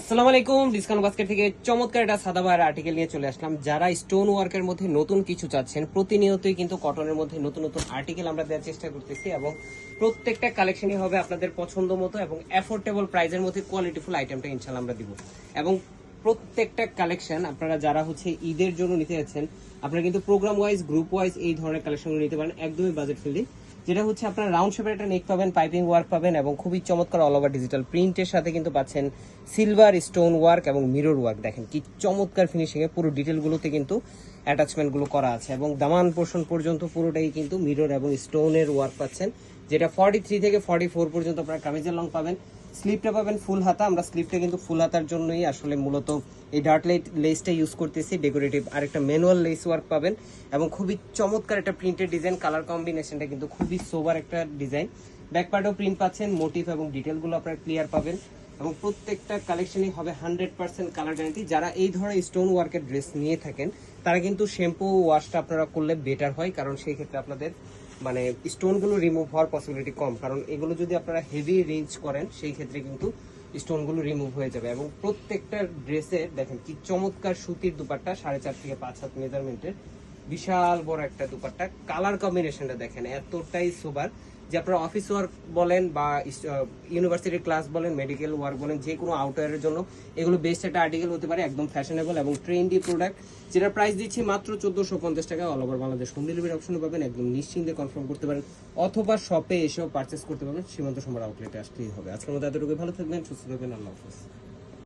আসসালামু আলাইকুম, discount basket থেকে চমৎকার একটা সাদাবাহার আর্টিকেল নিয়ে চলে আসলাম। যারা স্টোন ওয়ার্কের মধ্যে নতুন কিছু চাচ্ছেন, প্রতিনিয়তই কিন্তু কটনের মধ্যে নতুন নতুন আর্টিকেল আমরা দেওয়ার চেষ্টা করতেছি এবং প্রত্যেকটা কালেকশনই হবে আপনাদের পছন্দ মতো এবং অ্যাফোর্ডেবল প্রাইসের মধ্যে কোয়ালিটিফুল আইটেমটা ইনশাল্লাহ আমরা দিব। এবং প্রত্যেকটা কালেকশন আপনারা যারা ঈদের জন্য নিতে যাচ্ছেন, আপনারা কিন্তু প্রোগ্রাম ওয়াইজ, গ্রুপ ওয়াইজ এই ধরনের কালেকশনগুলো নিতে পারেন একদমই বাজেট ফ্রেন্ডলি। যেটা আপনার রাউন্ড শেপের একটা নেক পাবেন, পাইপিং ওয়ার্ক পাবেন এবং খুবই চমৎকার অল ওভার ডিজিটাল প্রিন্টের সাথে কিন্তু পাচ্ছেন সিলভার স্টোন ওয়ার্ক এবং মিরর ওয়ার্ক। দেখেন কি চমৎকার ফিনিশিং এ পুরো ডিটেলগুলোতে কিন্তু অ্যাটাচমেন্টগুলো করা আছে এবং দামান পোর্শন পর্যন্ত পুরোটাই কিন্তু মিরর এবং স্টোনের ওয়ার্ক পাচ্ছেন। যেটা 43 থেকে 44 পর্যন্ত আপনারা কামিজের লং পাবেন। স্লিপটা পাবেন ফুল হাতা। আমরা স্লিপটা কিন্তু ফুল হাতার জন্যই আসলে মূলত এই ডার্ট লেসটা ইউজ করতেছি, ডেকোরেটিভ। আর একটা ম্যানুয়াল লেস ওয়ার্ক পাবেন এবং খুবই চমৎকার একটা প্রিন্টেড ডিজাইন। কালার কম্বিনেশনটা কিন্তু খুবই সোবার একটা ডিজাইন। ব্যাক পার্টেও প্রিন্ট পাচ্ছেন, মোটিভ এবং ডিটেলগুলো আপনারা ক্লিয়ার পাবেন এবং প্রত্যেকটা কালেকশনই হবে 100% কালার গ্যারান্টি। যারা এই ধরনের স্টোন ওয়ার্কের ড্রেস নিয়ে থাকেন তারা কিন্তু শ্যাম্পু ওয়াশটা আপনারা করলে বেটার হয়, কারণ সেই ক্ষেত্রে আপনাদের মানে স্টোনগুলো রিমুভ হওয়ার পসিবিলিটি কম। কারণ এগুলো যদি আপনারা হেভি রেঞ্জ করেন সেই ক্ষেত্রে কিন্তু স্টোনগুলো রিমুভ হয়ে যাবে। এবং প্রত্যেকটা ড্রেসে দেখেন কি চমৎকার সুতির দুপাট্টা, 4.5 থেকে 5 হাত মেজারমেন্টের বিশাল বড় একটা দুপাট্টা। কালার কম্বিনেশনটা দেখেন এতটাই সোবার যে আপনারা অফিস ওয়ার্ক বলেন বা ইউনিভার্সিটির ক্লাস বলেন, মেডিকেল ওয়ার্ক বলেন, যে কোনো আউটওয়ারের জন্য এগুলো বেস্ট একটা আর্টিকেল হতে পারে। একদম ফ্যাশনেবল এবং ট্রেন্ডি প্রোডাক্ট, যেটা প্রাইস দিচ্ছি মাত্র 1450 টাকা। All over Bangladesh home delivery অপশনে পাবেন। একদম নিশ্চিন্তে কনফার্ম করতে পারেন অথবা শপে এসেও পারচেস করতে পারবেন। সীমান্ত সময় আউটলেটে আসতেই হবে। আজকের মতো এতটুকু, ভালো থাকবেন, সুস্থ থাকবেন, আল্লাহ হাফেজ।